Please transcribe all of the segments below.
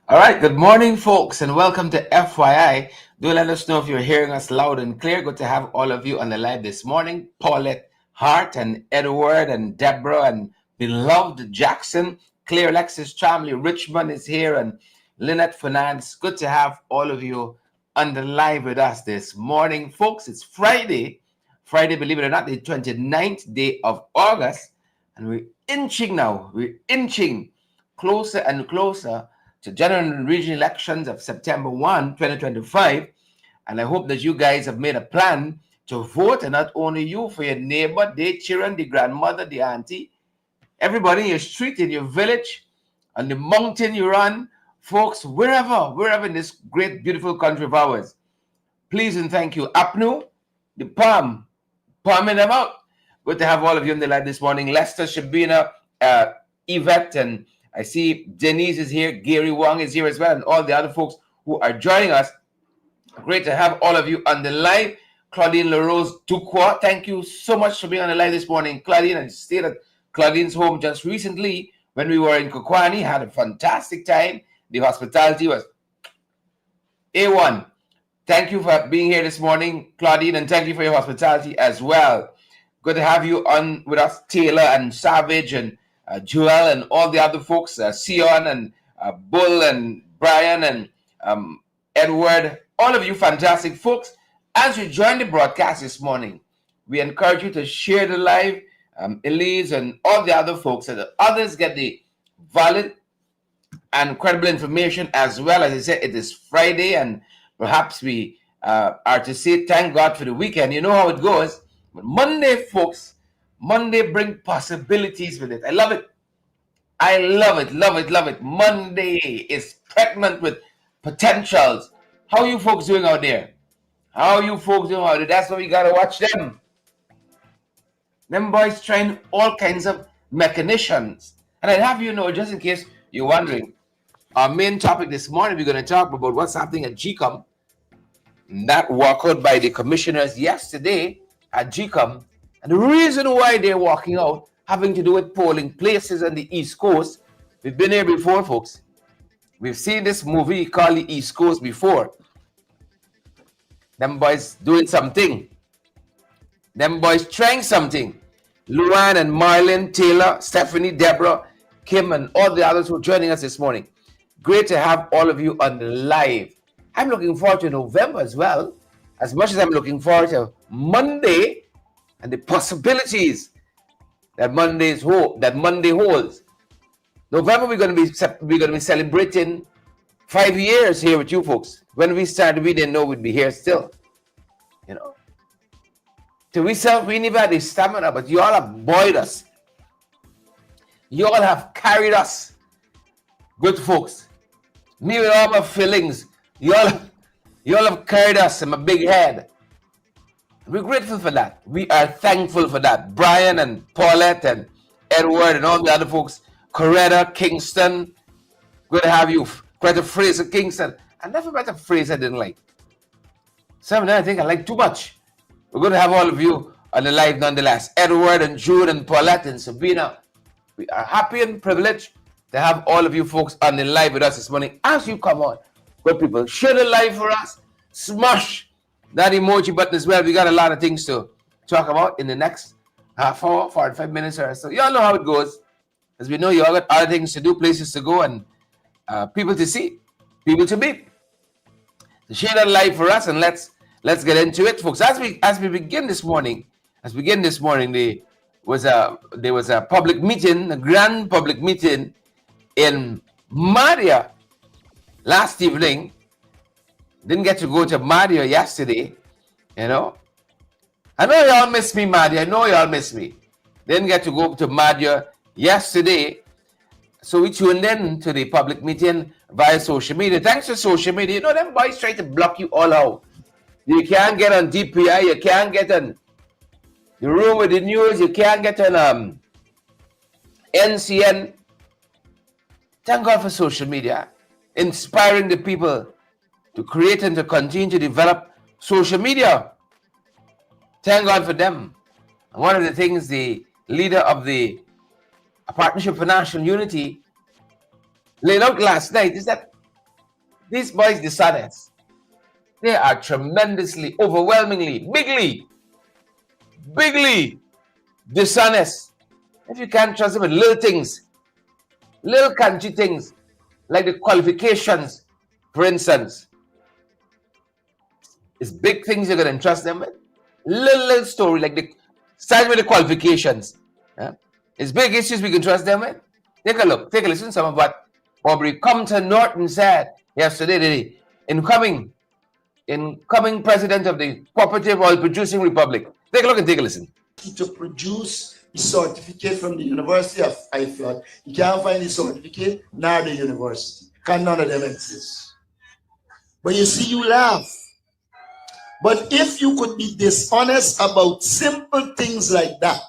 All right, good morning, folks, and welcome to FYI. Do let us know if you're hearing us loud and clear. Good to have all of you on the live this morning. Paulette Hart and Edward and Deborah and beloved Jackson, Claire, Alexis, Chamley, Richmond is here, and Lynette Finance. Good to have all of you on the live with us this morning, folks. It's Friday, believe it or not, the 29th day of August, and we're inching closer and closer to general and regional elections of September 1, 2025. And I hope that you guys have made a plan to vote, and not only you, for your neighbor, their children, the grandmother, the auntie, everybody in your street, in your village, on the mountain you run, folks, wherever in this great, beautiful country of ours. Please and thank you. Apnu, the palming them out. Good to have all of you on the live this morning. Lester, Shabina, Yvette, and I see Denise is here, Gary Wong is here as well, and all the other folks who are joining us. Great to have all of you on the live. Claudine LaRose Duqua, thank you so much for being on the live this morning. Claudine, I stayed at Claudine's home just recently when we were in Kokwani, had a fantastic time. The hospitality was A1. Thank you for being here this morning, Claudine, and thank you for your hospitality as well. Good to have you on with us, Taylor and Savage and Joel and all the other folks, Sion and Bull and Brian and Edward, all of you fantastic folks. As you join the broadcast this morning, we encourage you to share the live, Elise and all the other folks, so that others get the valid and credible information as well. As I said, it is Friday, and perhaps we are to say thank God for the weekend. You know how it goes. But Monday, folks, Monday bring possibilities with it. I love it. I love it. Monday is pregnant with potentials. How are you folks doing out there? That's why we got to watch them. Them boys trying all kinds of machinations. And I'd have you know, just in case you're wondering, our main topic this morning, we're going to talk about what's happening at JCOM. That walkout by the commissioners yesterday at JCOM. And the reason why they're walking out having to do with polling places on the East Coast. We've been here before, folks. We've seen this movie called the East Coast before. Them boys doing something. Them boys trying something. Luann and Marlon, Taylor, Stephanie, Deborah, Kim, and all the others who are joining us this morning. Great to have all of you on the live. I'm looking forward to November as well, as much as I'm looking forward to Monday and the possibilities that Monday holds. November, we're going to be celebrating 5 years here with you folks. When we started, we didn't know we'd be here still. You know, till we never had the stamina, but you all have buoyed us. You all have carried us. Good folks. Me with all my feelings. You all have carried us in my big head. We're grateful for that. We are thankful for that. Brian and Paulette and Edward and all the other folks. Coretta, Kingston. Good to have you. Coretta Fraser, Kingston. I never met a phrase I didn't like. Some of them I think I like too much. We're going to have all of you on the live nonetheless. Edward and Jude and Paulette and Sabina. We are happy and privileged to have all of you folks on the live with us this morning. As you come on, good people, share the live for us. Smash that emoji button as well. We got a lot of things to talk about in the next half hour, 45 minutes or so. You all know how it goes. As we know, you all got other things to do, places to go, and people to see, people to meet. So share that live for us, and let's let's get into it, folks. As we begin this morning, there was a public meeting, a grand public meeting in Madia last evening. Didn't get to go to Madia yesterday, you know. I know y'all miss me, Madia. I know y'all miss me. Didn't get to go to Madia yesterday. So we tuned in to the public meeting via social media. Thanks to social media. You know, them boys try to block you all out. You can't get on DPI. You can't get on the room with the news. You can't get on NCN. Thank God for social media. Inspiring the people to create and to continue to develop social media. Thank God for them. And one of the things the leader of the Partnership for National Unity laid out last night is that these boys, the dishonest, they are tremendously, overwhelmingly, bigly dishonest. If you can't trust them with little things, little country things, like the qualifications, for instance, it's big things you're going to entrust them with. Little story, like the start with the qualifications. Yeah? It's big issues we can trust them with. Take a look, take a listen to some of what Aubrey Norton said yesterday, the incoming president of the Cooperative Oil Producing Republic. Take a look and take a listen. To produce a certificate from the University of FYI, you can't find the certificate, nor the university. Can none of them exist. But you see, you laugh. But if you could be dishonest about simple things like that,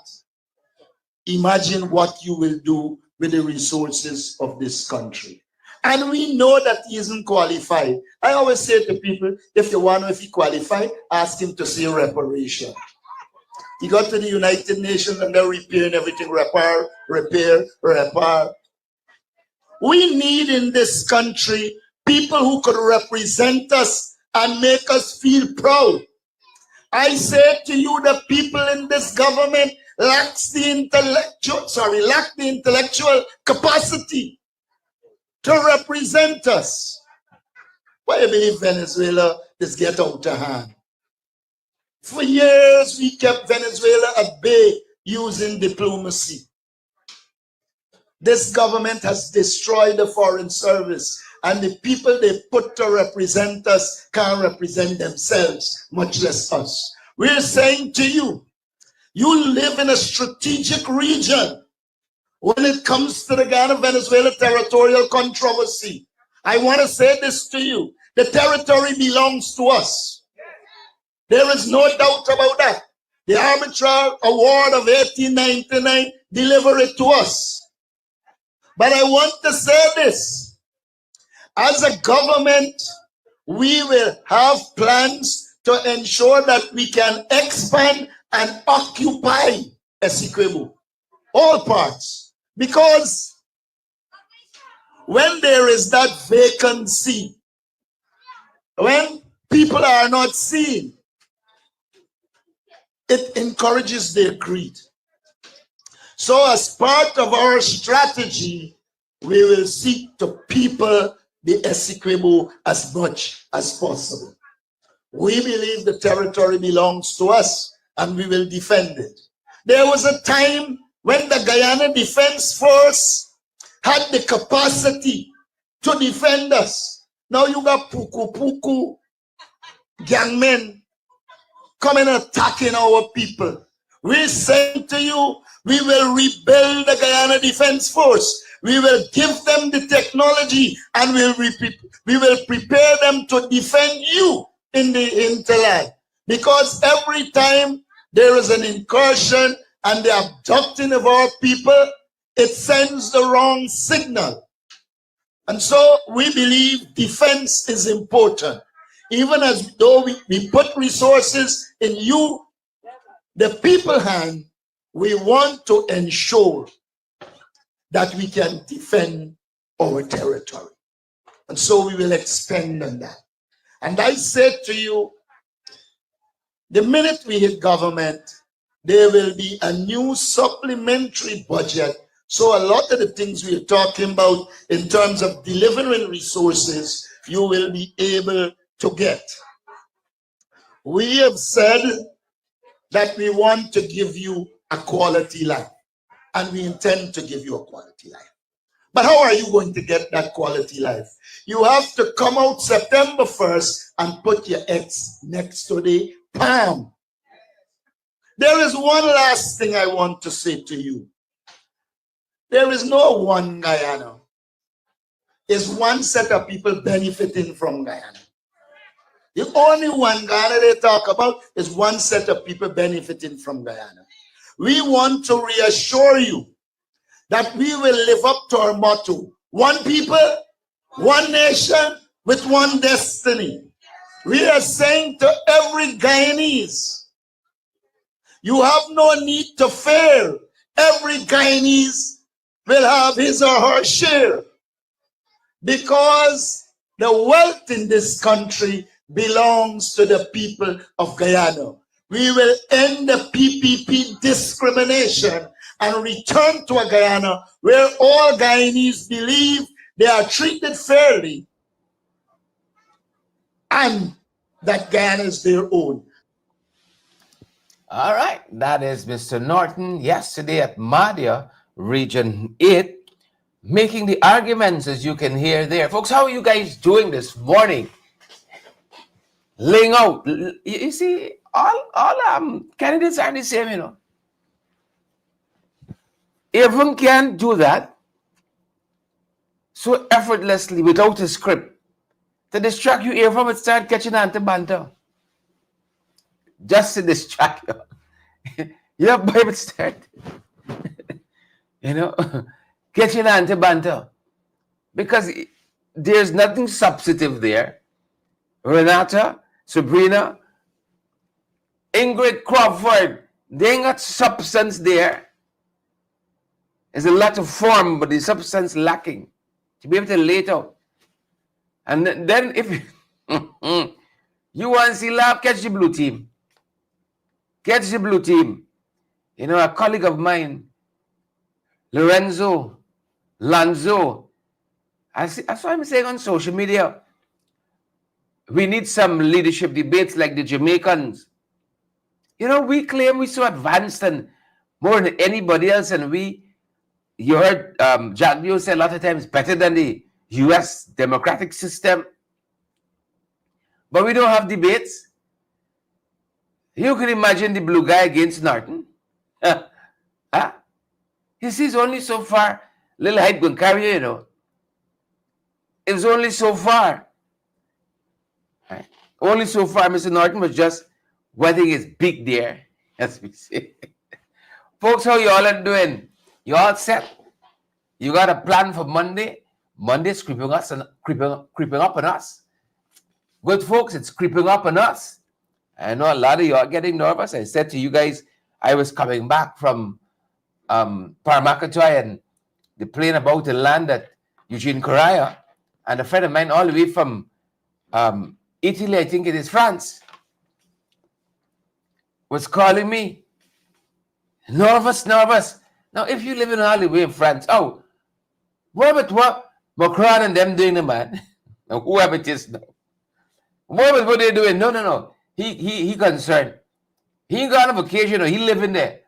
imagine what you will do with the resources of this country. And we know that he isn't qualified. I always say to people, if you want to know if he qualified, ask him to say reparation. He got to the United Nations and they're repairing everything. Repair. We need in this country people who could represent us and make us feel proud. I say to you, the people in this government lack the intellectual capacity to represent us. Why do you believe Venezuela is get out of hand? For years, we kept Venezuela at bay using diplomacy. This government has destroyed the foreign service, and the people they put to represent us can't represent themselves, much less us. We're saying to you, you live in a strategic region. When it comes to the Ghana-Venezuela territorial controversy, I want to say this to you. The territory belongs to us. There is no doubt about that. The arbitral award of 1899 delivered it to us. But I want to say this. As a government, we will have plans to ensure that we can expand and occupy Essequibo, all parts. Because when there is that vacancy, when people are not seen, it encourages their greed. So as part of our strategy, we will seek to people the Essequibo as much as possible. We believe the territory belongs to us and we will defend it. There was a time when the Guyana Defense Force had the capacity to defend us. Now you got puku gangmen coming attacking our people. We say to you, we will rebuild the Guyana Defense Force. We will give them the technology and we will prepare them to defend you in the hinterland. Because every time there is an incursion and the abducting of our people, it sends the wrong signal. And so we believe defense is important. Even as though we put resources in you, the people hand, we want to ensure that we can defend our territory. And so we will expand on that. And I said to you, the minute we hit government, there will be a new supplementary budget. So a lot of the things we're talking about in terms of delivering resources, you will be able to get. We have said that we want to give you a quality life, and we intend to give you a quality life. But how are you going to get that quality life? You have to come out September 1st and put your X next to the palm. There is one last thing I want to say to you. There is no one Guyana. There's one set of people benefiting from Guyana. The only one Guyana they talk about is one set of people benefiting from Guyana. We want to reassure you that we will live up to our motto: one people, one nation, with one destiny. We are saying to every Guyanese, you have no need to fear. Every Guyanese will have his or her share, because the wealth in this country belongs to the people of Guyana. We will end the PPP discrimination and return to a Guyana where all Guyanese believe they are treated fairly and that Guyana is their own. All right, that is Mr. Norton yesterday at Madhya, Region 8, making the arguments, as you can hear there. Folks, how are you guys doing this morning? Laying out. You see, all candidates are the same, you know. Everyone can do that so effortlessly without a script. To distract you, everyone would start catching on to banter. Just to distract you. Your Bible start, you know, catching on to banter. Because there's nothing substantive there. Renata, Sabrina, Ingrid Crawford, they ain't got substance there. There's a lot of form, but the substance lacking to be able to lay it out. And then if you want to see love, catch the blue team. Catch the blue team. You know, a colleague of mine, Lorenzo Lanzo, that's why I'm saying on social media, we need some leadership debates like the Jamaicans. You know, we claim we're so advanced and more than anybody else, and you heard Jack Dio say a lot of times, better than the US democratic system. But we don't have debates. You can imagine the blue guy against Norton. Huh? He sees only so far. Little height can carry, you know. It's only so far. Right? Only so far. Mr. Norton was just wetting his beak there, as we say. Folks, how you all are doing? You all set? You got a plan for Monday? Monday's creeping up on us. Good folks, it's creeping up on us. I know a lot of you are getting nervous. I said to you guys, I was coming back from Paramakatoy and the plane about to land at Eugene Correa, and a friend of mine all the way from Italy, I think it is France, was calling me. Nervous. Now, if you live in all the way in France, what Macron and them doing, the man? Now, whoever it is now. What they doing? No. He concerned. He ain't got on vacation or he living there.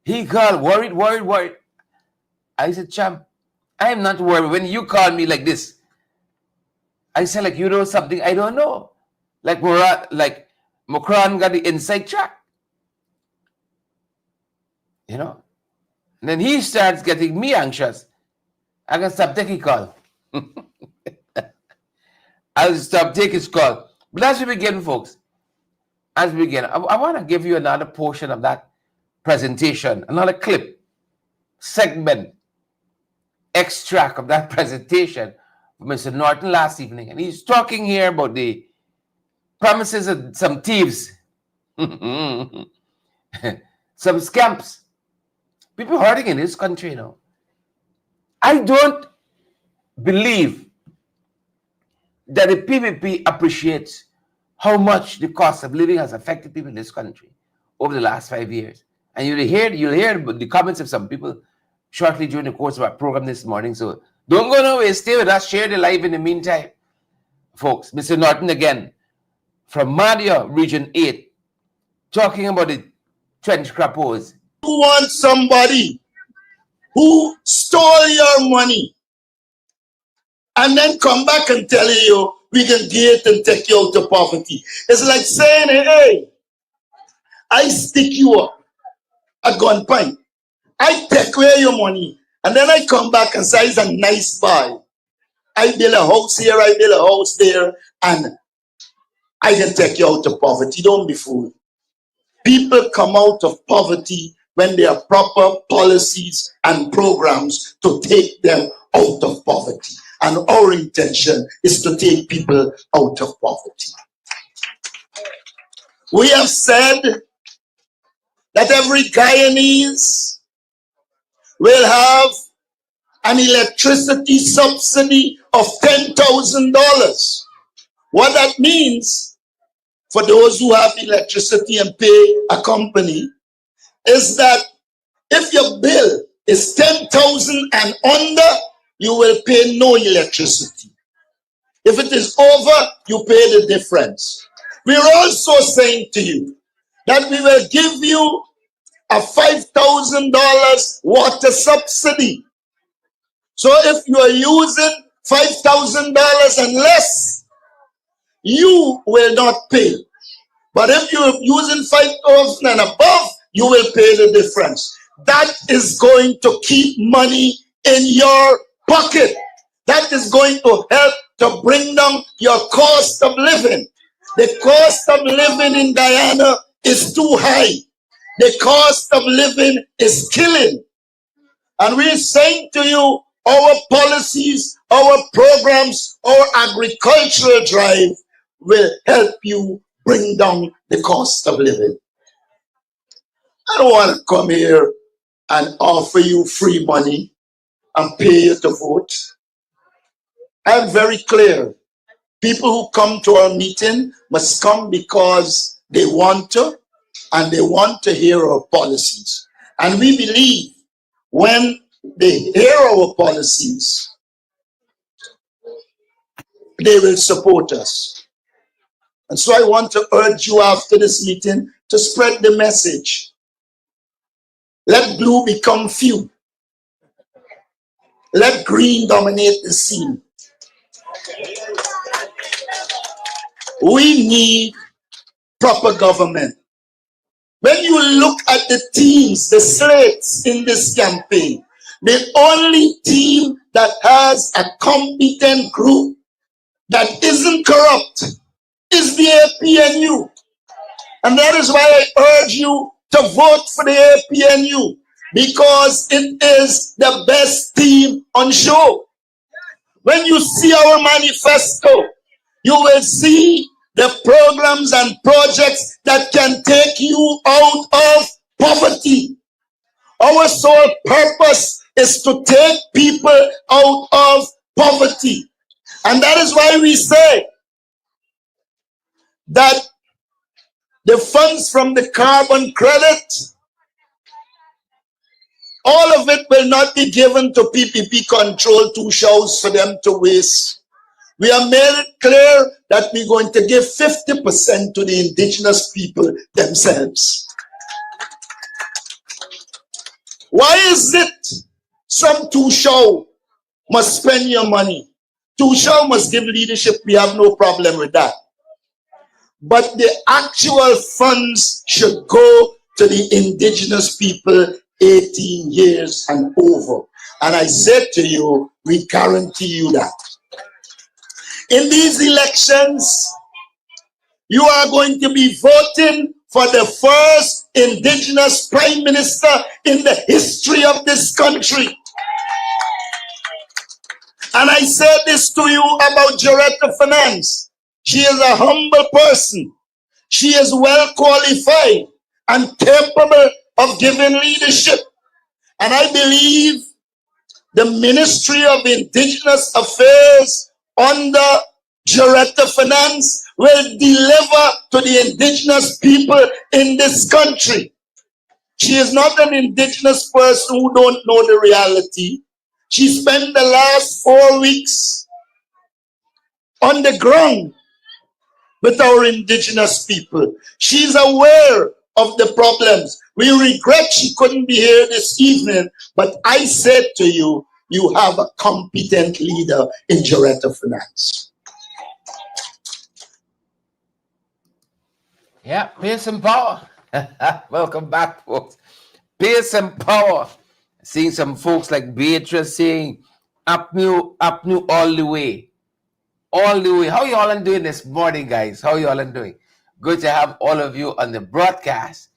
He called, worried. I said, champ, I am not worried. When you call me like this, I said, like, you know something I don't know. Like Macron got the inside track. You know? And then he starts getting me anxious. I can stop taking call. I'll stop taking his call. But as we begin, folks, I want to give you another portion of that presentation, another clip, segment, extract of that presentation from Mr. Norton last evening. And he's talking here about the promises of some thieves, some scamps, people hurting in this country, you know. I don't believe that the PPP appreciates how much the cost of living has affected people in this country over the last 5 years. And you'll hear the comments of some people shortly during the course of our program this morning. So don't go nowhere. Stay with us. Share the live in the meantime. Folks, Mr. Norton again, from Madia, Region 8, talking about the trench crappers. You want somebody who stole your money and then come back and tell you we can get and take you out of poverty. It's like saying, hey, I stick you up at gunpoint. I take away your money and then I come back and say, it's a nice buy. I build a house here, I build a house there, and I can take you out of poverty. Don't be fooled. People come out of poverty when there are proper policies and programs to take them out of poverty. And our intention is to take people out of poverty. We have said that every Guyanese will have an electricity subsidy of $10,000. What that means for those who have electricity and pay a company is that if your bill is 10,000 and under, you will pay no electricity. If it is over, you pay the difference. We're also saying to you that we will give you a $5,000 water subsidy. So if you are using $5,000 and less, you will not pay. But if you're using 5,000 and above, you will pay the difference. That is going to keep money in your pocket. That is going to help to bring down your cost of living. The cost of living in Guyana is too high. The cost of living is killing. And we're saying to you, our policies, our programs, our agricultural drive will help you bring down the cost of living. I don't want to come here and offer you free money and pay you to vote. I'm very clear. People who come to our meeting must come because they want to, and they want to hear our policies. And we believe when they hear our policies, they will support us. And so I want to urge you after this meeting to spread the message. Let blue become few. Let green dominate the scene. We need proper government. When you look at the teams, the slates in this campaign, the only team that has a competent group that isn't corrupt is the APNU. And that is why I urge you to vote for the APNU, because it is the best team on show. When you see our manifesto, you will see the programs and projects that can take you out of poverty. Our sole purpose is to take people out of poverty. And that is why we say that the funds from the carbon credit, all of it will not be given to PPP control two shows for them to waste. We have made it clear that we're going to give 50% to the indigenous people themselves. Why is it some two show must spend your money? Two show must give leadership. We have no problem with that. But the actual funds should go to the indigenous people 18 years and over. And I said to you, we guarantee you that. In these elections, you are going to be voting for the first indigenous prime minister in the history of this country. And I said this to you about Joretta Finance. She is a humble person. She is well qualified and capable of giving leadership. And I believe the Ministry of Indigenous Affairs under Joretta Finance will deliver to the indigenous people in this country. She is not an indigenous person who don't know the reality. She spent the last 4 weeks on the ground with our indigenous people. She's aware of the problems. We regret she couldn't be here this evening, but I said to you, you have a competent leader in Jaretta Finance. Yeah, peace and power. Welcome back, folks. Peace and power. Seeing some folks like Beatrice saying, up new all the way. All the way. How you all doing this morning, guys? How you all doing? Good to have all of you on the broadcast.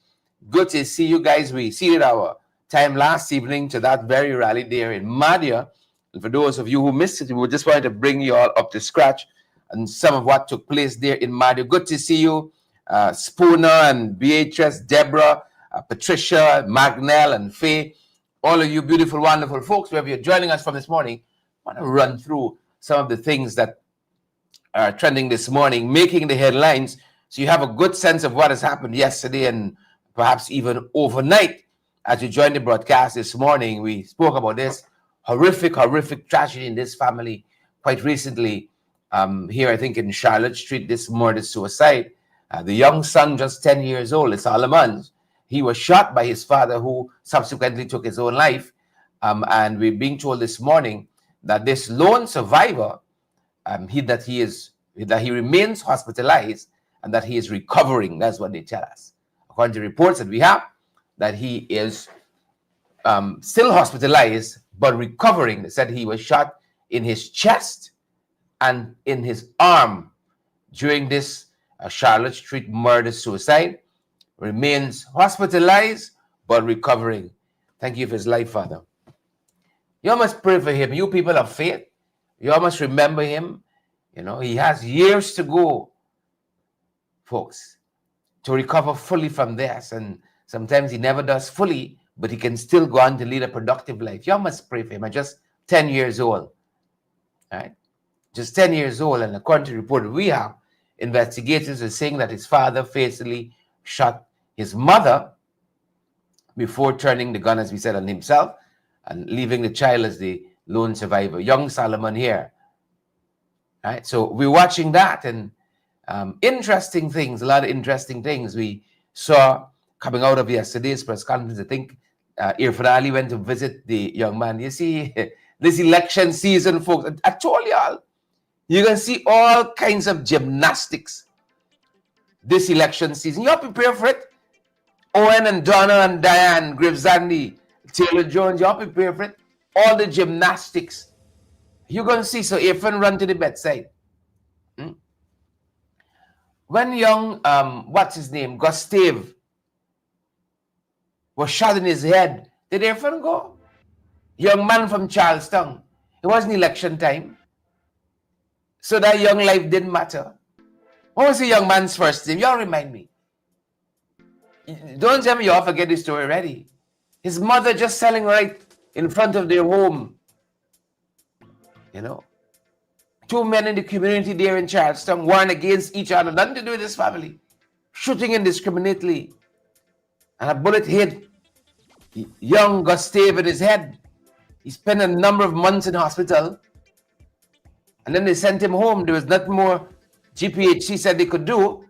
Good to see you guys. We seeded our time last evening to that very rally there in Madia. And for those of you who missed it, we just wanted to bring you all up to scratch and some of what took place there in Madia. Good to see you, Spooner and Beatrice, Deborah, Patricia, Magnell, and Faye. All of you beautiful, wonderful folks, wherever you're joining us from this morning, I want to run through some of the things that are trending this morning, making the headlines, so you have a good sense of what has happened yesterday and perhaps even overnight. As you joined the broadcast this morning, we spoke about this horrific tragedy in this family quite recently. Here, I think in Charlotte Street, this murder-suicide. The young son, just 10 years old, Solomon, he was shot by his father, who subsequently took his own life. And we're being told this morning that this lone survivor, that he remains hospitalized and that he is recovering. That's what they tell us. According to reports that we have, that he is still hospitalized but recovering. They said he was shot in his chest and in his arm during this Charlotte Street murder-suicide. Remains hospitalized but recovering. Thank you for his life, Father. You must pray for him. You people of faith, you must remember him. You know, he has years to go, folks, to recover fully from this. And sometimes he never does fully, but he can still go on to lead a productive life. You must pray for him. I'm just 10 years old. All right? Just 10 years old. And according to the report we have, investigators are saying that his father fatally shot his mother before turning the gun, as we said, on himself and leaving the child as the lone survivor. Young Solomon here. All right? So we're watching that, and interesting things, a lot of interesting things we saw coming out of yesterday's press conference. I think Irfan Ali went to visit the young man. You see, this election season, folks, I told y'all, you're going to see all kinds of gymnastics this election season. You're prepared for it. Owen and Donna and Diane, Gravesandi, Taylor Jones, you're prepared for it. All the gymnastics. You're going to see. So Irfan run to the bedside. When young, what's his name, Gustave, was shot in his head, did Irfan go? Young man from Charlestown. It wasn't election time. So that young life didn't matter. What was the young man's first name? Y'all remind me. Don't tell me y'all forget the story already. His mother just selling right in front of their home. You know. Two men in the community there in Charlestown warring against each other. Nothing to do with this family. Shooting indiscriminately. And a bullet hit young Gustave in his head. He spent a number of months in hospital. And then they sent him home. There was nothing more GPHC said they could do.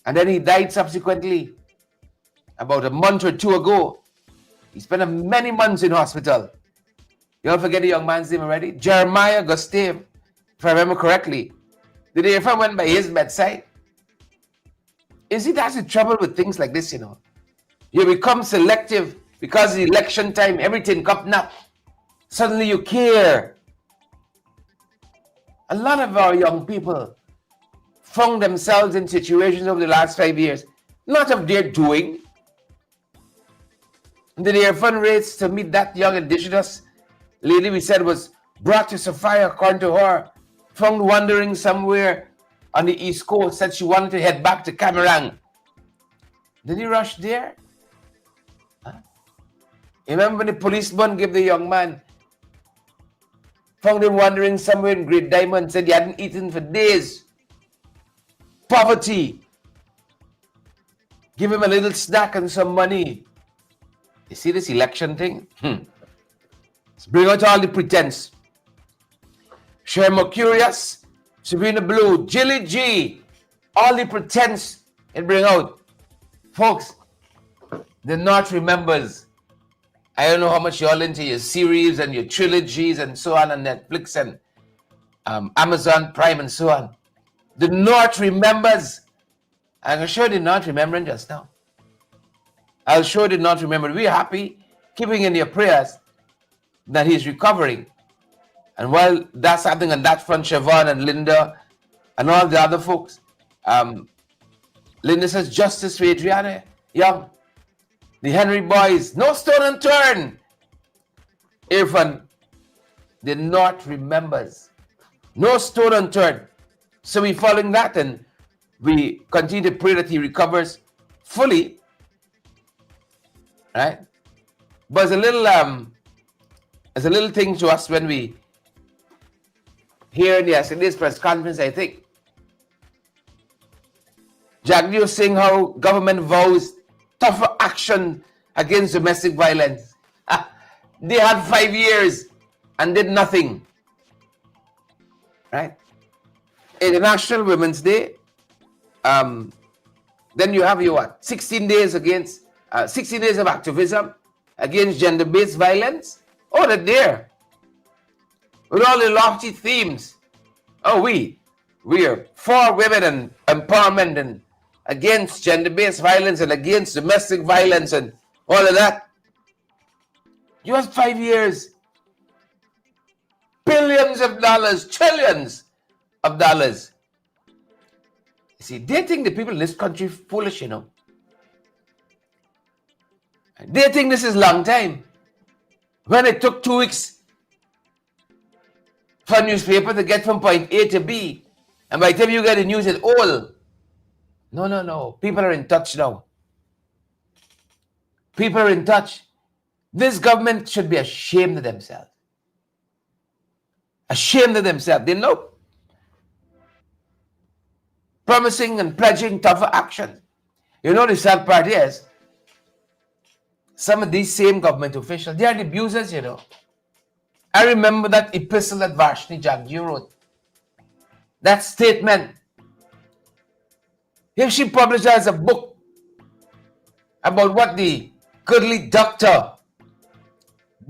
And then he died subsequently. About a month or two ago. He spent many months in hospital. You don't forget the young man's name already? Jeremiah Gustave. If I remember correctly, the day if I went by his bedside. You see, that's the trouble with things like this, you know. You become selective because it's election time, everything coming up. Suddenly you care. A lot of our young people found themselves in situations over the last 5 years, not of their doing. The Irfan race to meet that young indigenous lady we said was brought to Sophia, according to her, found wandering somewhere on the East Coast, said she wanted to head back to Camarang. Did he rush there? Huh? Remember when the policeman gave the young man, found him wandering somewhere in Great Diamond, said he hadn't eaten for days. Poverty. Give him a little snack and some money. You see this election thing? Let's bring out all the pretense. Sher Mercurius, Sabrina Blue, Jilly G, all the pretense it bring out. Folks, the North remembers. I don't know how much you're into your series and your trilogies and so on, and Netflix and Amazon Prime and so on. The North remembers. I'm going to show the North remembering just now. I'll show the North remembering. We're happy, keeping in your prayers that he's recovering. And while that's happening on that front, Siobhan and Linda and all the other folks, Linda says, justice for Adriana Young. The Henry boys, no stone unturned. Irfan, the North remembers. No stone unturned. So we're following that, and we continue to pray that he recovers fully. Right? But it's a little thing to us when we hear in yesterday's press conference, I think. Jagdio saying how government vows tougher action against domestic violence. They had 5 years and did nothing. Right? International Women's Day. Then you have your what? 16 days against 16 days of activism against gender-based violence. Oh, they're there. With all the lofty themes. Oh, we are for women and empowerment and against gender-based violence and against domestic violence and all of that. You have 5 years. Billions of dollars, trillions of dollars. You see, they think the people in this country foolish, you know. They think this is long time. When it took 2 weeks for a newspaper to get from point A to B, and by the time you get the news, it's old. No. People are in touch now. People are in touch. This government should be ashamed of themselves. Ashamed of themselves. They know. Promising and pledging tougher action. You know the sad part is, some of these same government officials, they are the abusers, you know. I remember that epistle that Vashni Jaggi wrote. That statement. If she published as a book about what the goodly doctor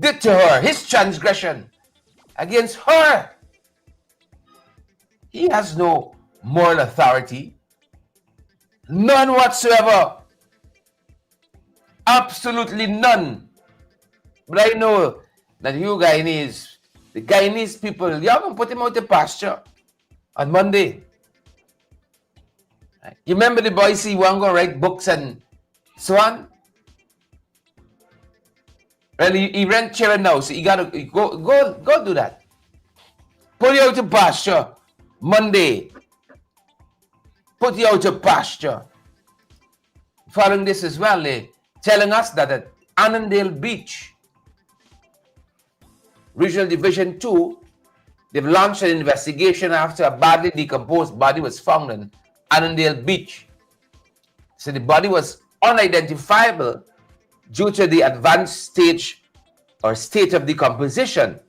did to her, his transgression against her, he has no moral authority. None whatsoever. Absolutely none. But I know that you Guyanese, the Guyanese people, you haven't put him out to pasture on Monday. You remember the boys he want to write books and so on? Well, he rent children now, so you gotta go do that. Put you out to pasture Monday. Put you out to pasture. Following this as well, telling us that at Annandale Beach, Regional Division 2, they've launched an investigation after a badly decomposed body was found in Annandale Beach. So the body was unidentifiable due to the advanced stage or state of decomposition.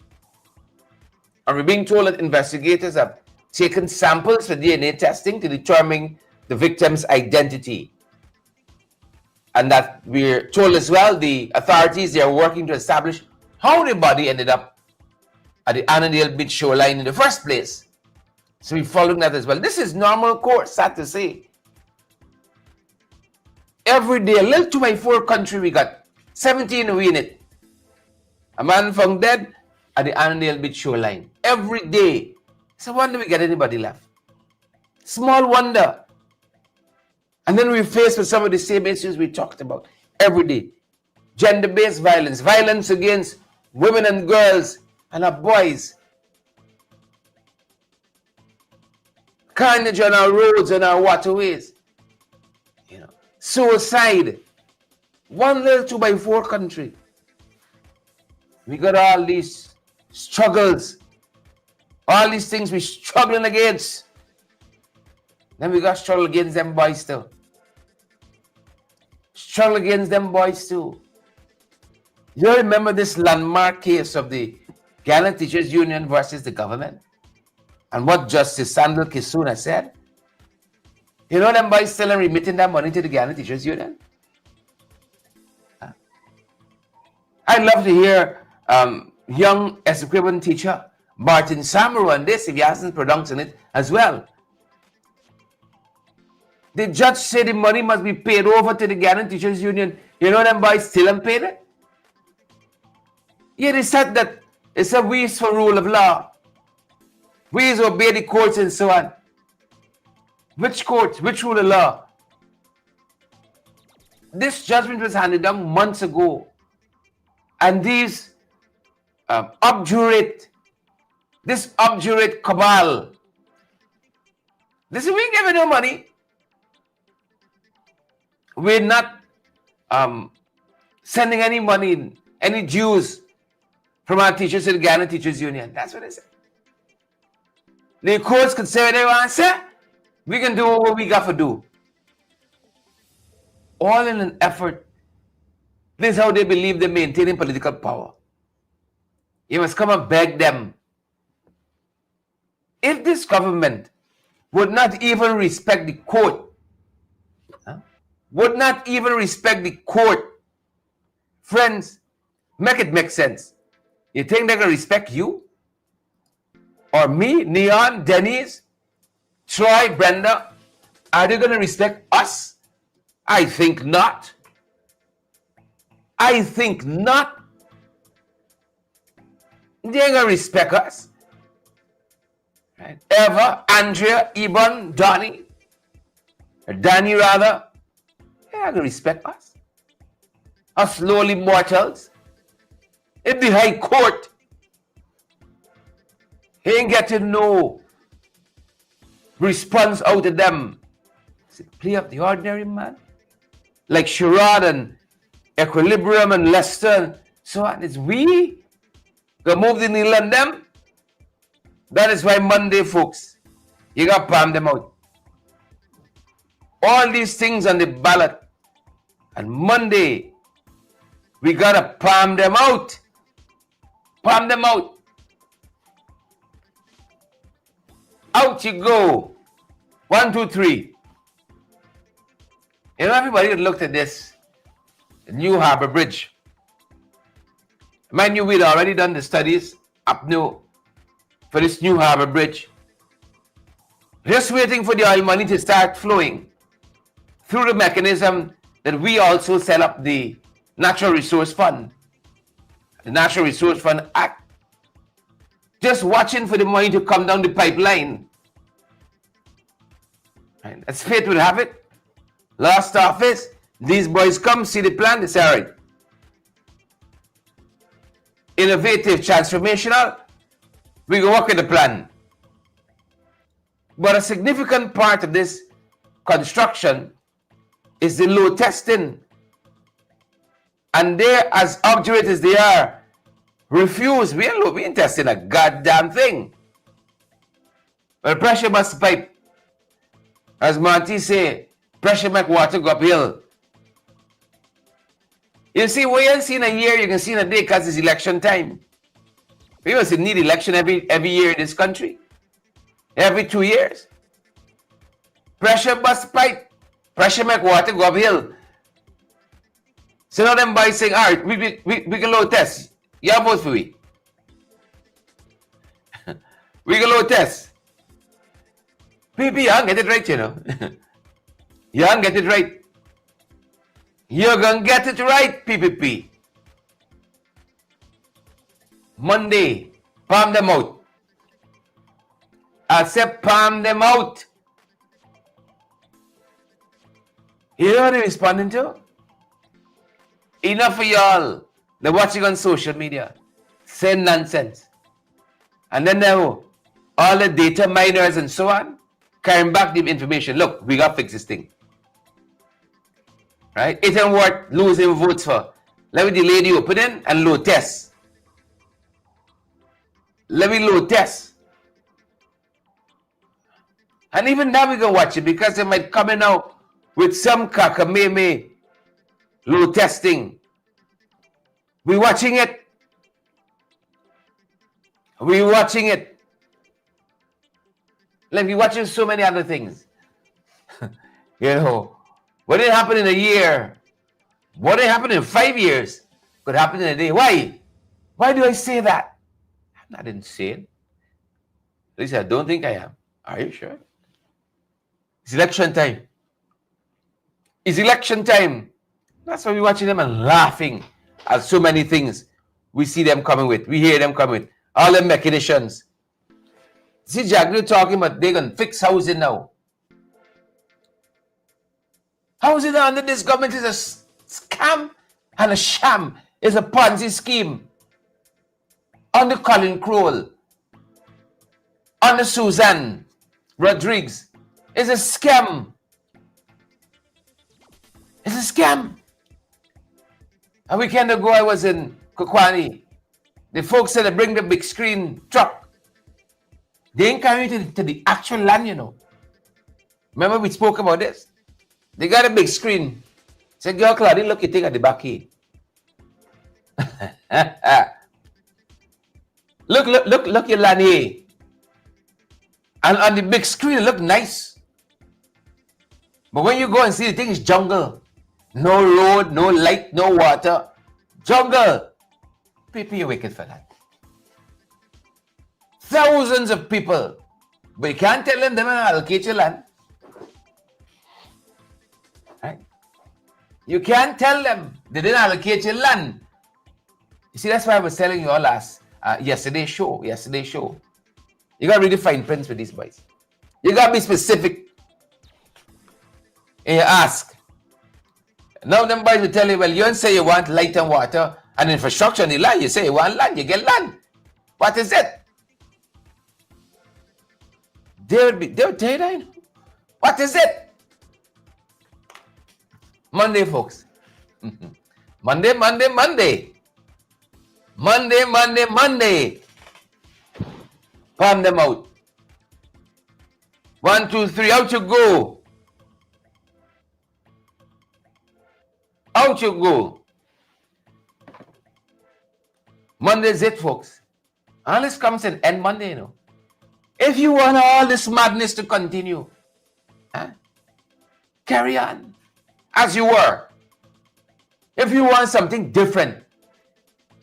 And we're being told that investigators have taken samples for DNA testing to determine the victim's identity. And that we're told as well, the authorities, they are working to establish how the body ended up at the Annandale Beach shoreline in the first place. So we're following that as well. This is normal course, sad to say. Every day, a little 2x4 country, we got 17 we in it. A man found dead at the Annandale Beach shoreline. Every day. So wonder we get anybody left. Small wonder. And then we're faced with some of the same issues we talked about every day. Gender-based violence, violence against women and girls and our boys. Carnage on our roads and our waterways. You know, suicide. One little 2x4 country. We got all these struggles. All these things we're struggling against. Then we got to struggle against them boys too. Struggle against them boys too. You remember this landmark case of the Ghana Teachers Union versus the government? And what Justice Sandal Kisuna said? You know them boys still remitting that money to the Ghana Teachers Union? I'd love to hear young Essequibo teacher Martin Samaru on this, if he hasn't pronounced it as well. The judge said the money must be paid over to the Ghana Teachers Union. You know them boys still haven't paid it? Yeah, they said that it's a waste for rule of law. We obey the courts and so on. Which courts? Which rule of law? This judgment was handed down months ago. And these obdurate cabal, this is we giving no money. We're not sending any money, any dues from our teachers to the Ghana Teachers Union. That's what they said. The courts could say what they want to say. We can do what we got to do. All in an effort. This is how they believe they're maintaining political power. You must come and beg them. If this government would not even respect the court, friends, make it make sense. You think they're going to respect you? Or me, Neon, Denise, Troy, Brenda? Are they going to respect us? I think not. I think not. They ain't going to respect us. Right? Eva, Andrea, Ibon, Danny rather, they ain't going to respect us. Us lowly mortals. In the high court, he ain't getting no response out of them. Is it play of the ordinary man? Like Sherrod and Equilibrium and Lester and so on. It's we gonna move the needle on them. That is why Monday, folks, you gotta palm them out. All these things on the ballot. And Monday, we gotta palm them out. Palm them out. Out you go. 1, 2, 3. You know, everybody looked at this New Harbor Bridge. Mind you, we'd already done the studies up new for this New Harbor Bridge. Just waiting for the oil money to start flowing through the mechanism that we also set up the Natural Resource Fund. The Natural Resource Fund Act. Just watching for the money to come down the pipeline. Right. As fate would have it, last office, these boys come, see the plan, they say, all right. Innovative, transformational, we go work with the plan. But a significant part of this construction is the load testing. And they, as obdurate as they are, refuse. We ain't testing a goddamn thing. But pressure must pipe. As Monty say, pressure make water go uphill. You see, what you ain't seen a year, you can see in a day because it's election time. We must need election every year in this country. Every 2 years. Pressure must pipe. Pressure make water go uphill. So now them boys saying, all right, we can load test. You vote for we. We can load test. PP, you get it right, you know. You get it right. You're gonna get it right, PPP. Monday, palm them out. I said palm them out. You know what they're responding to? Enough of y'all. They're watching on social media. Saying nonsense. And then now, all the data miners and so on, carrying back the information. Look, we got to fix this thing. Right? It ain't worth losing votes for. Let me delay the opening and load test. Let me load test. And even now we can watch it because they might come in now with some kakameme load testing. We watching it. We watching it. Like we watching so many other things. You know, what didn't happen in a year, what didn't happen in 5 years, could happen in a day. Why? Why do I say that? I'm not insane. At least I don't think I am. Are you sure? It's election time. It's election time. That's why we're watching them and laughing at so many things we see them coming with. We hear them coming with. All them mechanicians. See Jagger talking about they're going to fix housing now. Housing under this government is a scam and a sham. It's a Ponzi scheme. Under Colin Crowell, under Susan Rodriguez, it's a scam. It's a scam. A weekend ago, I was in Kokwani. The folks said they bring the big screen truck. They ain't carrying it to the actual land, you know. Remember we spoke about this? They got a big screen. Said, girl, Claudine, look, you think at the back here. Look your land here. And on the big screen, it look nice. But when you go and see the thing is jungle. No road, no light, no water. Jungle. People, you're wicked for that. Thousands of people. But you can't tell them and allocate your land. Right? You can't tell them they didn't allocate your land. You see, that's why I was telling you all yesterday's show. You gotta read the fine prints with these boys. You gotta be specific. And you ask. Now them boys will tell you, well, you don't say you want light and water and infrastructure in the land. You say you want land, you get land. What is it? They would tell you that. What is it? Monday, folks. Monday. Palm them out. 1, 2, 3, out you go. Out you go. Monday's it, folks. All this comes and end Monday, you know. If you want all this madness to continue, carry on as you were. If you want something different,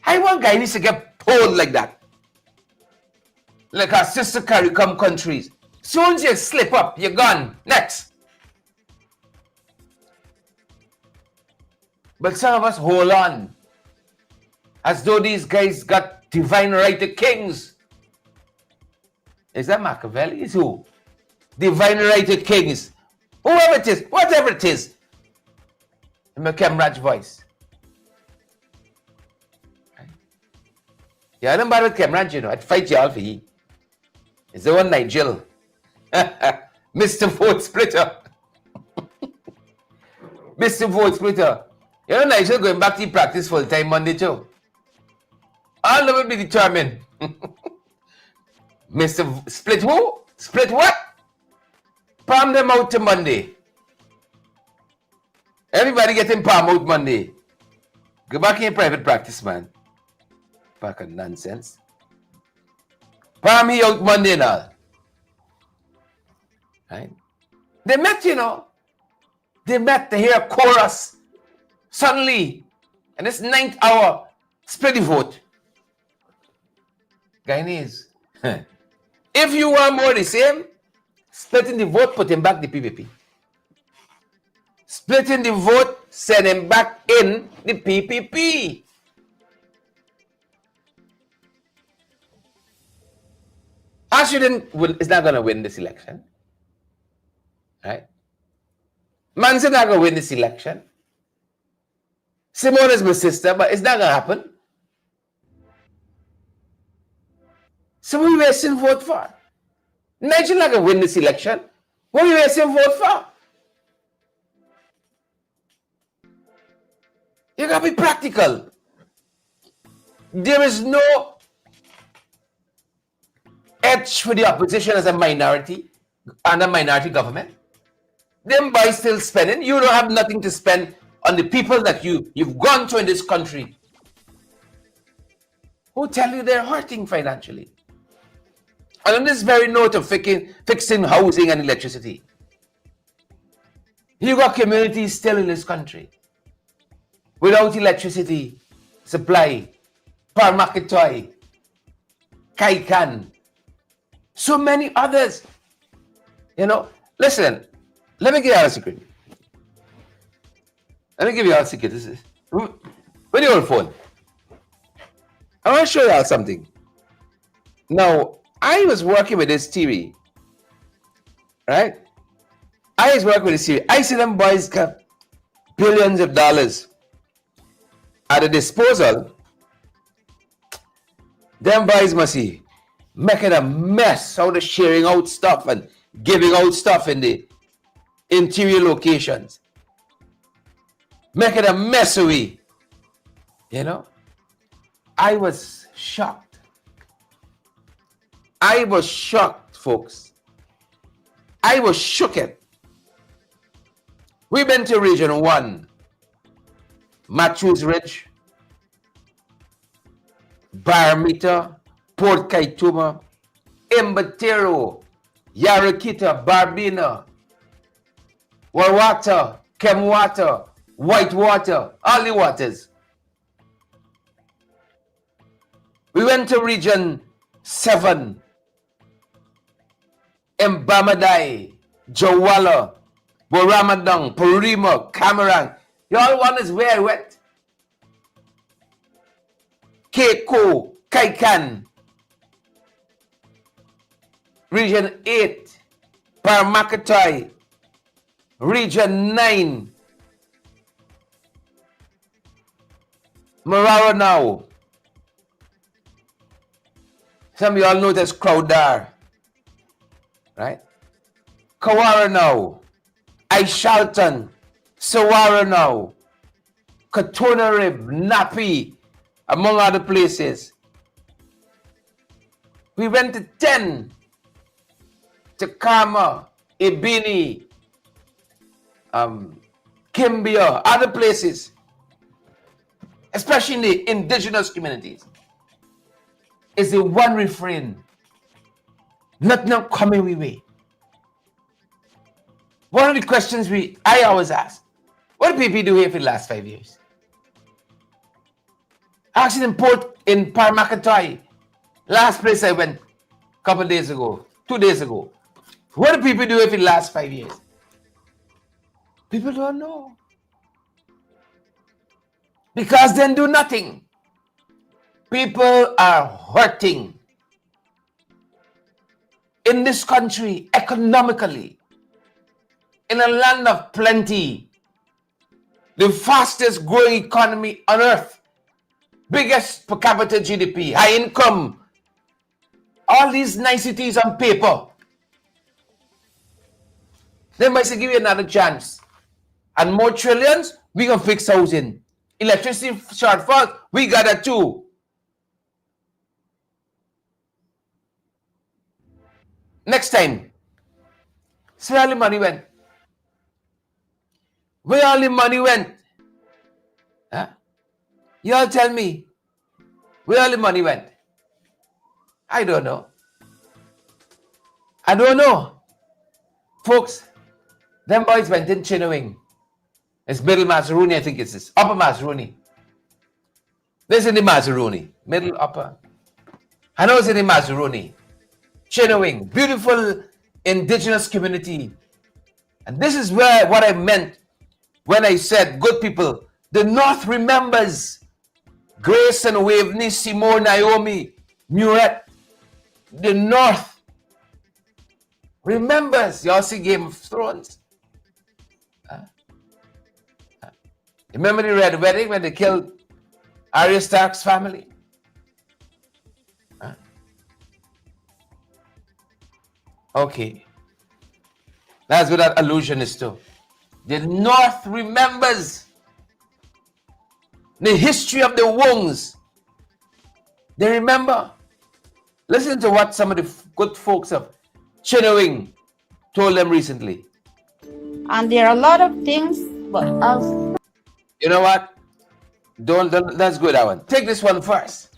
I want guys needs to get pulled like that. Like our sister CARICOM countries. Soon as you slip up, you're gone. Next. But some of us hold on. As though these guys got divine right to kings. Is that Machiavelli? Is who? Divine right to kings. Whoever it is, whatever it is. In my Kemraj voice. Right? Yeah, I don't bother with Kemraj, you know. I'd fight you all for ye. It's the one Nigel. Mr. Vote Splitter. Mr. Vote Splitter. You know Nigel going back to practice full time Monday too. All of it be determined. Mr. Split who? Split what? Palm them out to Monday. Everybody getting palm out Monday. Go back in your private practice, man. Back of nonsense. Palm me out Monday and all. Right? They met, you know. They met to hear a chorus. Suddenly, and this 9th hour, split the vote. Guyanese. If you want more the same, splitting the vote, put him back the PPP. Splitting the vote, send him back in the PPP. Ashwin is not going to win this election. Right? Man's not going to win this election. Simone is my sister, but it's not going to happen. So what are we wasting vote for? Nigel not going to win this election. What are we wasting vote for? You got to be practical. There is no edge for the opposition as a minority and a minority government. Them boys still spending. You don't have nothing to spend on the people that you've gone to in this country. Who tell you they're hurting financially? And on this very note of fixing housing and electricity, You got communities still in this country without electricity supply. Parmakitoy, Kaikan, so many others. You know, listen, let me give you a secret. Let me give you a secret. This is when you're on the phone. I want to show you all something. Now, I was working with this TV, right? I was working with this TV. I see them boys got billions of dollars at the disposal. Them boys must see making a mess out of sharing out stuff and giving out stuff in the interior locations. Making a mess of it. You know? I was shocked. I was shocked, folks. I was shooked. We've been to Region 1, Matthews Ridge, Barometer, Port Kaituma, Imbatero, Yarakita, Barbina, Warwata, Kemwata, Whitewater, all the waters. We went to Region 7, Mbamadai, Jawala, Boramadang, Purima, Cameron. Y'all one is where I went. Keiko, Kaikan. Region 8, Parmakatoy. Region 9, Maranao. Some of y'all know there's Crowdar, right? Kawaranao, Aishalton, Sawaranao, Katonarib, Napi, among other places. We went to 10, Takama, Ibini, Kimbia, other places, especially in the indigenous communities. Is the one refrain, not now coming we way. One of the questions I always ask, what do people do here for the last 5 years? Actually in Parmakatoy, last place I went a couple days ago, 2 days ago. What do people do here for the last 5 years? People don't know. Because they do nothing. People are hurting in this country economically, in a land of plenty, the fastest growing economy on earth, biggest per capita GDP, high income, all these niceties on paper. They might say, give you another chance. And more trillions, we can fix housing. Electricity shortfall, we got that too. Next time, see where all the money went. Where all the money went? Huh? You all tell me, where all the money went? I don't know. I don't know. Folks, them boys went in Chino. It's Middle Mazaruni, I think it's this. Upper Mazaruni. This is the Mazaruni. Middle, upper. I know it's in the Mazaruni. Chino, beautiful indigenous community. And this is where what I meant when I said, good people, the North remembers Grace and Waveney, Simone, Naomi, Muret. The North remembers. Y'all see Game of Thrones? Remember the Red Wedding when they killed Arya Stark's family? Okay. That's what that allusion is to. The North remembers the history of the Wongs. They remember. Listen to what some of the good folks of Chino told them recently. And there are a lot of things, but as you know what? Don't let's go that one. Take this one first.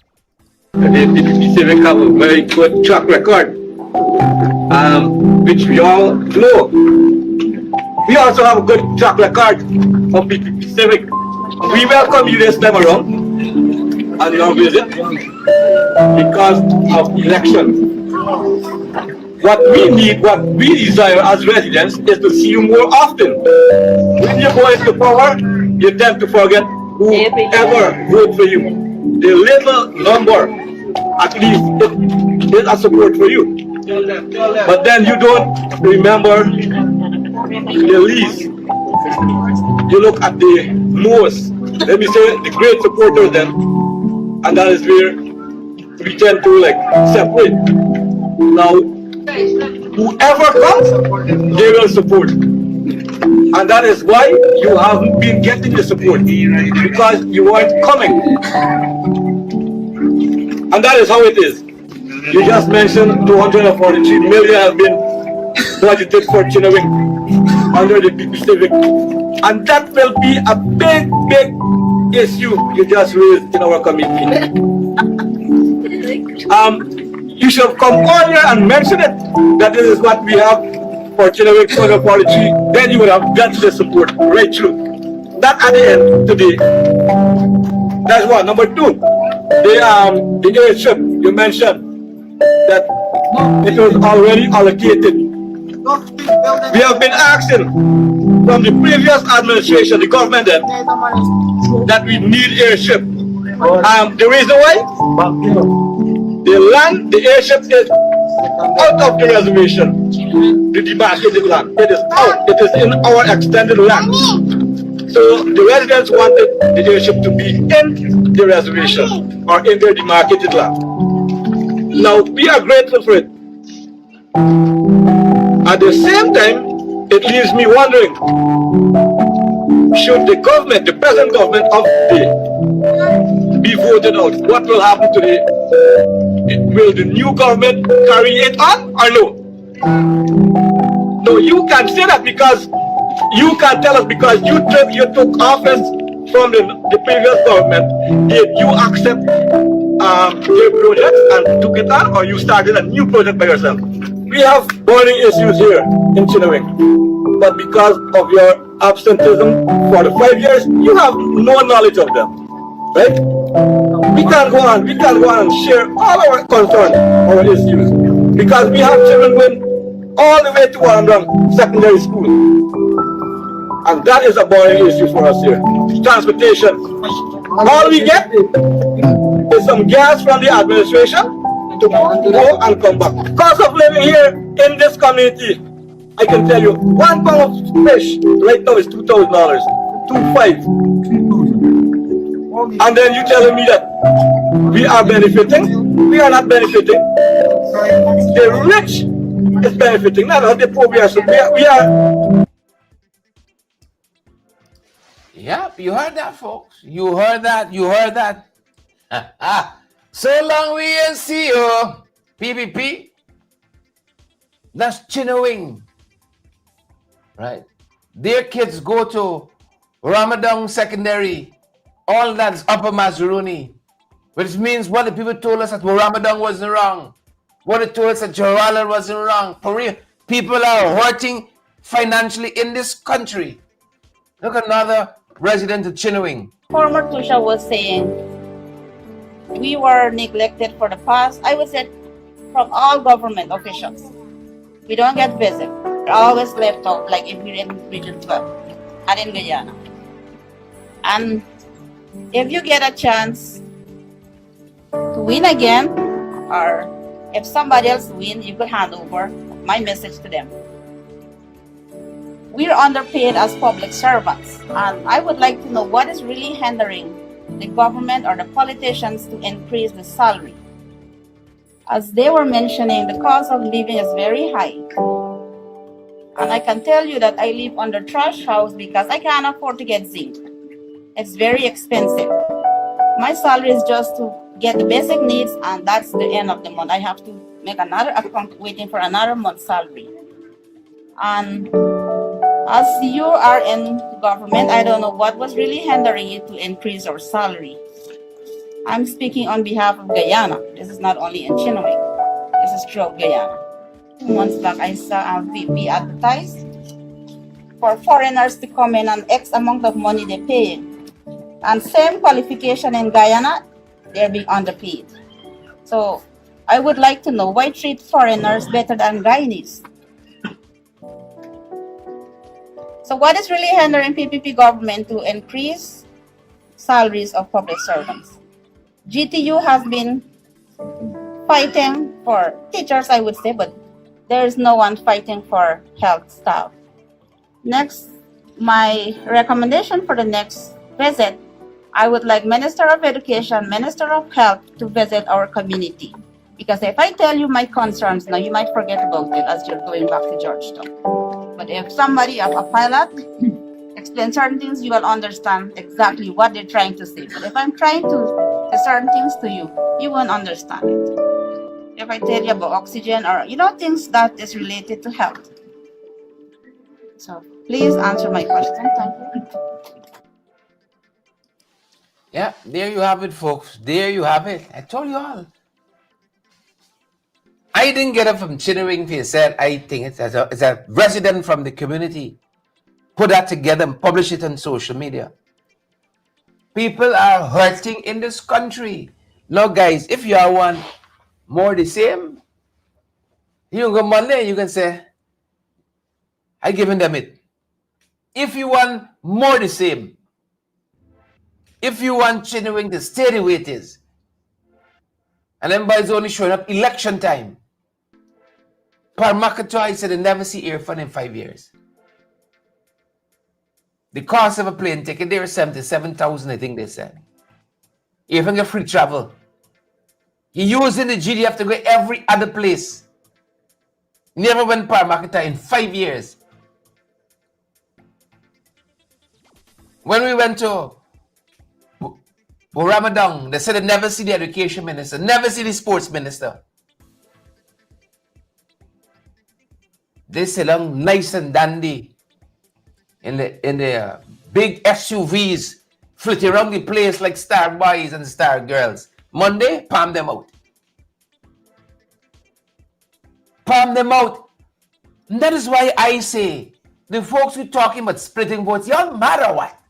The Pacific have a very good track record, which we all know. We also have a good track record of PPP Civic. We welcome you this time around on your visit because of elections. What we need, what we desire as residents is to see you more often. When you go into power, you tend to forget whoever voted for you. The little number, at least, it is a support for you. But then you don't remember the least. You look at the most, let me say, the great supporters then, and that is where we tend to like separate. Now, whoever comes, they will support. And that is why you haven't been getting the support, because you weren't coming. And that is how it is. You just mentioned 243 million has been budgeted for Chino under the PP Civic. And that will be a big, big issue you just raised in our committee. You should come on here and mention it, that this is what we have for Chino 243, then you would have got the support right through. That at the end today. That's one. Number two, the airship, you mentioned that it was already allocated. We have been asking from the previous administration, the government then, that we need airship. The reason why? The land, the airship is out of the reservation, the demarcated land. It is out. It is in our extended land. So the residents wanted the airship to be in the reservation or in their demarcated land. Now we are grateful for it. At the same time, it leaves me wondering, should the government, the present government of the day, be voted out? What will happen to will the new government carry it on or no? No, you can't say that because you can't tell us because you took office from the previous government. Did you accept their projects and took it on, or you started a new project by yourself? We have burning issues here in Chino, but because of your absenteeism for the 5 years, you have no knowledge of them, right? We can't go on and share all our concerns, our issues, because we have children going all the way to Warandang Secondary School. And that is a burning issue for us here. Transportation. All we get is some gas from the administration to go and come back. Cost of living here in this community, I can tell you, 1 pound of fish right now is $2,000, $2,500. And then you telling me that we are benefiting? We are not benefiting. The rich is benefiting, not the poor. We are. Yep, you heard that, folks. You heard that. You heard that. So long we ain't see you, PPP. That's Chino, right? Their kids go to Ramadan Secondary. All that's Upper Mazuruni, which means what the people told us that Ramadan wasn't wrong. What they told us that Jorala wasn't wrong. For real, people are hurting financially in this country. Look at another resident of Chino. Former Tusha was saying we were neglected for the past, I would say, from all government officials. We don't get visit. We're always left out, like if we're in Region 12 and in Guyana. And if you get a chance to win again, or if somebody else win, you could hand over my message to them. We're underpaid as public servants, and I would like to know what is really hindering the government or the politicians to increase the salary. As they were mentioning, the cost of living is very high. And I can tell you that I live under trash house because I can't afford to get zinc. It's very expensive. My salary is just to get the basic needs, and that's the end of the month. I have to make another account waiting for another month's salary. And as you are in government, I don't know what was really hindering you to increase your salary. I'm speaking on behalf of Guyana. This is not only in Chino. This is throughout Guyana. 2 months back, I saw a VP advertise for foreigners to come in and X amount of money they're paying. And same qualification in Guyana, they're being underpaid. So I would like to know why treat foreigners better than Guyanese? So what is really hindering PPP government to increase salaries of public servants? GTU has been fighting for teachers, I would say, but there is no one fighting for health staff. Next, my recommendation for the next visit, I would like Minister of Education, Minister of Health to visit our community. Because if I tell you my concerns now, you might forget about it as you're going back to Georgetown. But if somebody, a pilot, explain certain things, you will understand exactly what they're trying to say. But if I'm trying to say certain things to you, you won't understand it. If I tell you about oxygen or, things that is related to health. So please answer my question. Thank you. Yeah, there you have it, folks. There you have it. I told you all. I didn't get it from Chino. He said, I think it's a resident from the community. Put that together and publish it on social media. People are hurting in this country. Now, guys, if you are one more the same, you go Monday, you can say, I given them it. If you want more the same, if you want Chino to stay the way it is, and everybody's only showing up election time, Parmakato, I said, they never see earphone in 5 years. The cost of a plane ticket, they were 77,000, I think they said. Even get free travel. You using the GDF to go every other place. Never went Parmakato in 5 years. When we went to Ramadan, they said they never see the education minister, never see the sports minister. They sit down nice and dandy in the big SUVs, flitting around the place like star boys and star girls. Monday, palm them out. Palm them out. And that is why I say, the folks who talking about splitting votes, y'all mad or what?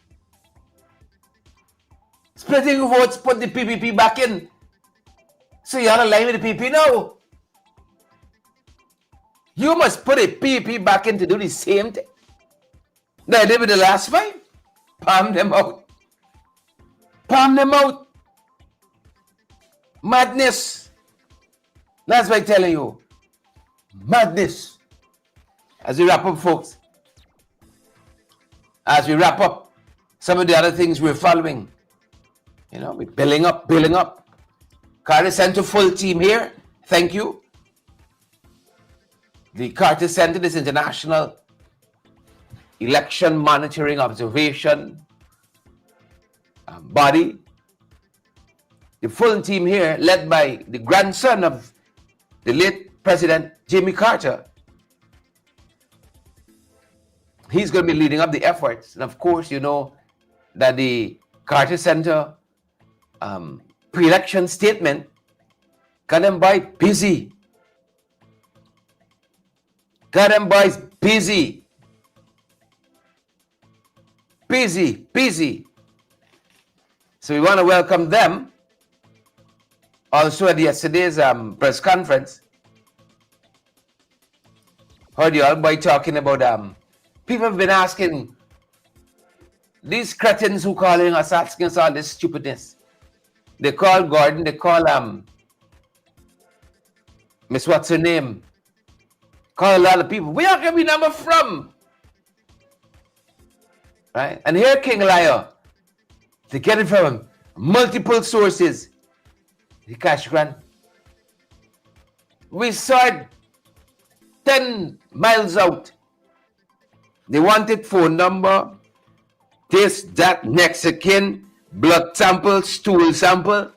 Splitting votes, put the PPP back in. So y'all align with the PPP now. You must put a PPP back in to do the same thing that I did with the last 5. Palm them out. Palm them out. Madness. That's why I'm telling you. Madness. As we wrap up, folks. As we wrap up, some of the other things we're following. We're building up. Carter Center full team here. Thank you. The Carter Center, this international election monitoring observation body. The full team here, led by the grandson of the late President Jimmy Carter. He's going to be leading up the efforts. And of course, you know that the Carter Center pre-election statement got them by busy. Got them boys busy. Busy. So we want to welcome them. Also at yesterday's press conference. Heard you all boy talking about people have been asking these cretins who calling us, asking us all this stupidness. They call Gordon, they call Miss what's her name? Call a lot of people. Where can we number from? Right? And here King Liar, they get it from multiple sources. The cash grant. We saw it 10 miles out. They wanted phone number, this, that, next of kin, blood sample, stool sample.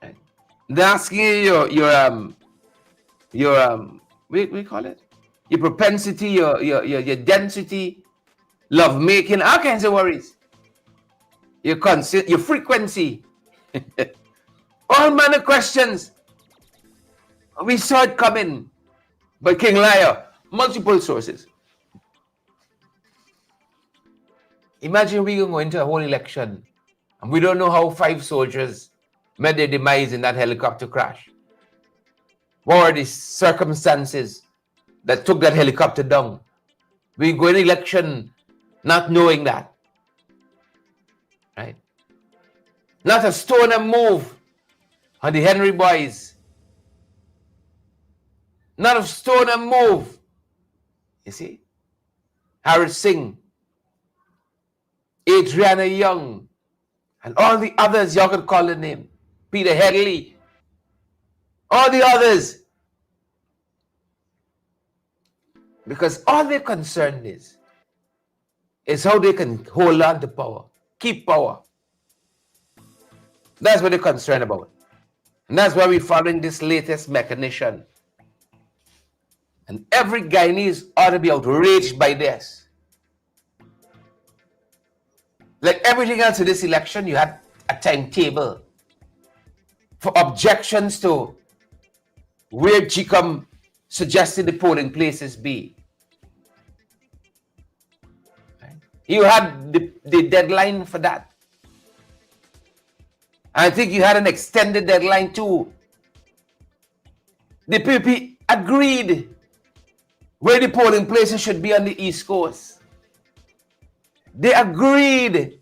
Right? They're asking you we call it? Your propensity, your density, love making, all kinds of worries. Your frequency. All manner of questions. We saw it coming. But King Liar, multiple sources. Imagine we go into a whole election and we don't know how 5 soldiers met their demise in that helicopter crash. What were the circumstances that took that helicopter down? We go in election not knowing that. Right? Not a stone move on the Henry boys. Not a stone move. You see? Harris Singh, Adriana Young, and all the others, y'all could call the name. Peter Headley, all the others. Because all they're concerned is how they can hold on to power, keep power. That's what they're concerned about. And that's why we're following this latest mechanism. And every Guyanese ought to be outraged by this. Like everything else in this election, you had a timetable for objections to where JCOM suggested the polling places be. Right? You had the deadline for that. I think you had an extended deadline too. The PPP agreed where the polling places should be on the East Coast. They agreed.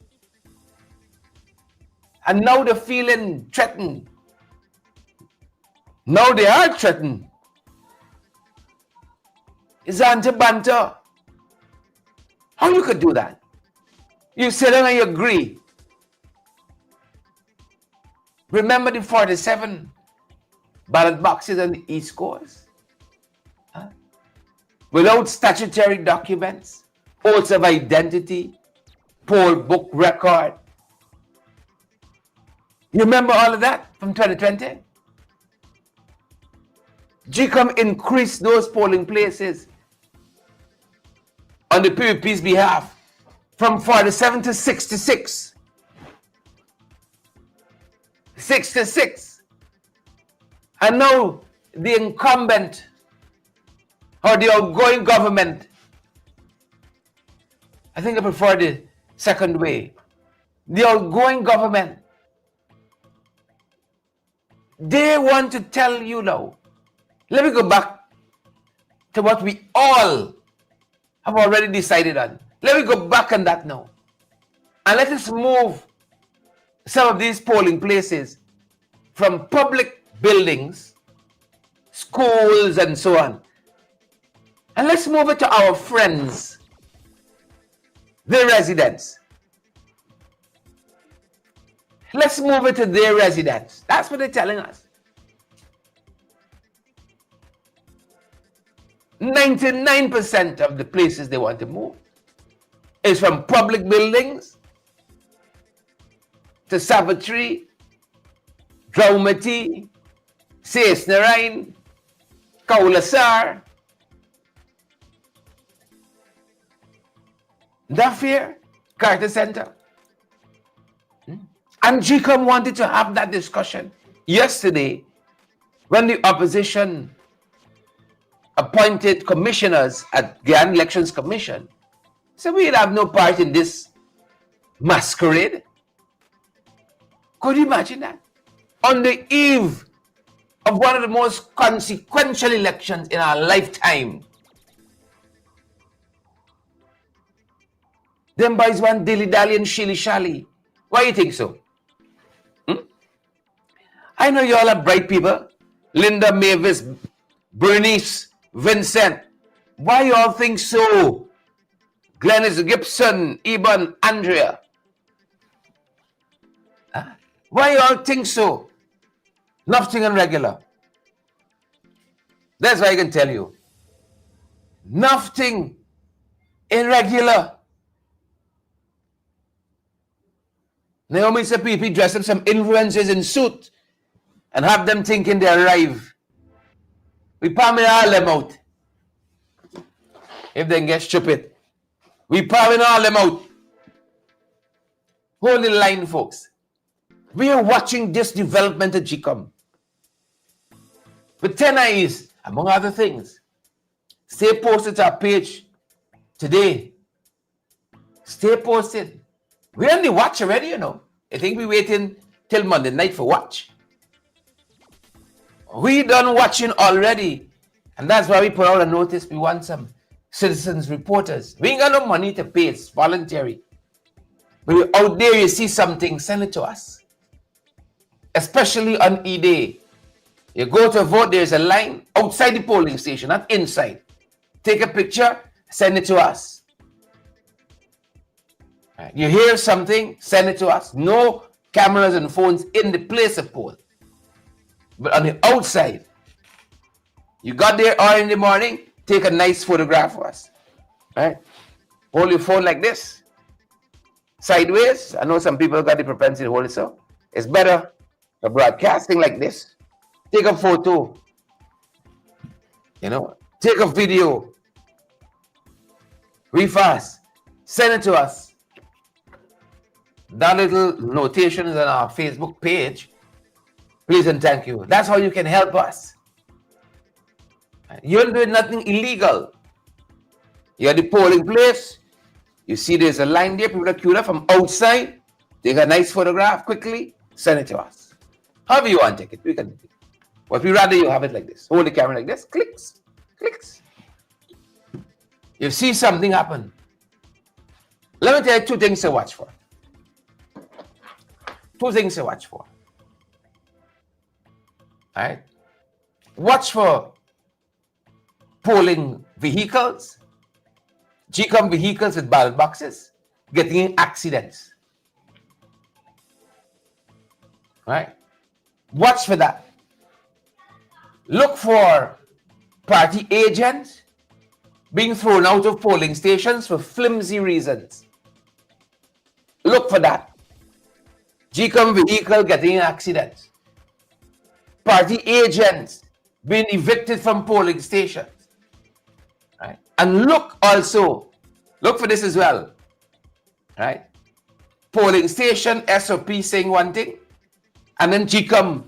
And now they're feeling threatened. Now they are threatened. It's anti-banter. How you could do that? You sit down and you agree. Remember the 47 ballot boxes on the East Coast? Huh? Without statutory documents, oaths of identity, poll book record. You remember all of that from 2020? JCOM increased those polling places on the PPP's behalf from 47 to 66. 66. And now the incumbent or the outgoing government, I think I prefer the second way. The outgoing government, they want to tell you now. Let me go back to what we all have already decided on. Let me go back on that now. And let us move some of these polling places from public buildings, schools, and so on. And let's move it to our friends, their residents. Let's move it to their residents. That's what they're telling us. 99% of the places they want to move is from public buildings to Savitri, Draumati, Seisnarain, Kaulasar, Dafir, Carter Center. And JCOM wanted to have that discussion yesterday when the opposition appointed commissioners at Guyana Elections Commission. So we'd have no part in this masquerade. Could you imagine that? On the eve of one of the most consequential elections in our lifetime. Them boys want dilly-dally and shilly-shally. Why you think so? I know you all are bright people. Linda, Mavis, Bernice, Vincent. Why you all think so? Glennis Gibson, Eben, Andrea. Why you all think so? Nothing irregular. That's why I can tell you. Nothing irregular. Naomi Sapipi dress up some influencers in suit and have them thinking they arrive. We palming all them out. If they get stupid. We palming all them out. Hold the line, folks. We are watching this development at JCOM with 10 eyes, among other things. Stay posted to our page today. Stay posted. We're on the watch already, you know. I think we're waiting till Monday night for watch. We done watching already. And that's why we put out a notice. We want some citizens reporters. We ain't got no money to pay. It's voluntary. But you're out there, you see something, send it to us. Especially on E-Day. You go to vote, there's a line outside the polling station, not inside. Take a picture, send it to us. Right. You hear something, send it to us. No cameras and phones in the place of poll. But on the outside, you got there early in the morning, take a nice photograph for us. Right? Hold your phone like this. Sideways. I know some people got the propensity to hold it so. It's better for broadcasting like this. Take a photo. You know, take a video. Real fast. Send it to us. That little notation is on our Facebook page. Please and thank you. That's how you can help us. You're doing nothing illegal. You're at the polling place. You see there's a line there. People are queued up from outside. Take a nice photograph quickly. Send it to us. However you want to take it. We can. But we rather you have it like this. Hold the camera like this. Clicks. Clicks. You see something happen. Let me tell you two things to watch for. Two things to watch for. All right. Watch for polling vehicles, JCOM vehicles with ballot boxes, getting in accidents. All right. Watch for that. Look for party agents being thrown out of polling stations for flimsy reasons. Look for that. JCOM vehicle getting in accidents. Party agents being evicted from polling stations. Right? And look for this as well. Right? Polling station SOP saying one thing, and then JCOM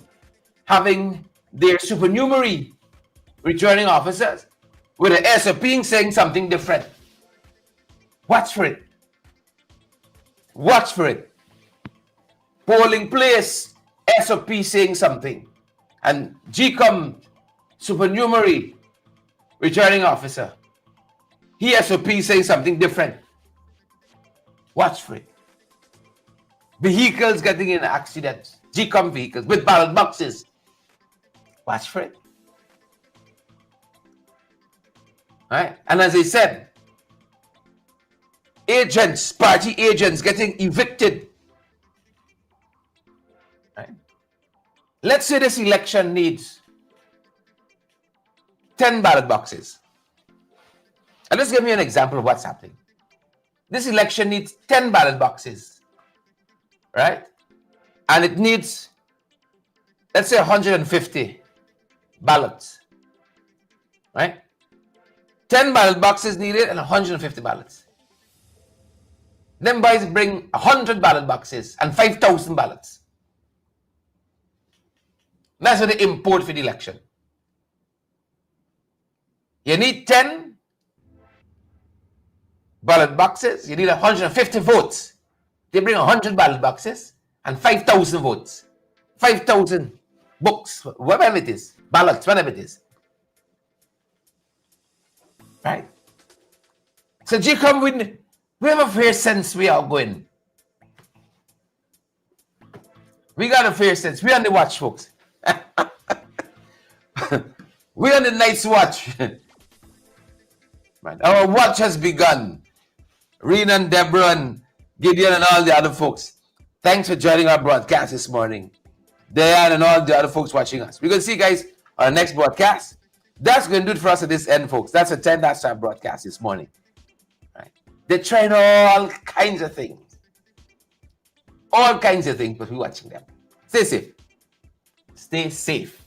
having their supernumerary returning officers with the SOP saying something different. Watch for it. Watch for it. Polling place SOP saying something, and JCOM supernumerary returning officer, he SOP saying something different. Watch for it. Vehicles getting in accidents, JCOM vehicles with ballot boxes. Watch for it. Right? And as I said, agents, party agents getting evicted. Right? Let's say this election needs 10 ballot boxes. And let's give me an example of what's happening. This election needs 10 ballot boxes, right? And it needs, let's say, 150 ballots, right? 10 ballot boxes needed and 150 ballots. Them boys bring 100 ballot boxes and 5,000 ballots. That's what they import for the election. You need 10 ballot boxes, you need 150 votes. They bring 100 ballot boxes and 5,000 votes. 5,000 books, whatever it is, ballots, whatever it is. Right? So JCOM, we have a fair sense we are going. We got a fair sense. We're on the watch, folks. We're on the night's watch. Right. Our watch has begun. Rena and Deborah and Gideon and all the other folks, thanks for joining our broadcast this morning. Diane and all the other folks watching us. We're going to see you guys on our next broadcast. That's going to do it for us at this end, folks. That's a 10-star broadcast this morning. Right. They're trying all kinds of things. All kinds of things, but we're watching them. Stay safe. Stay safe.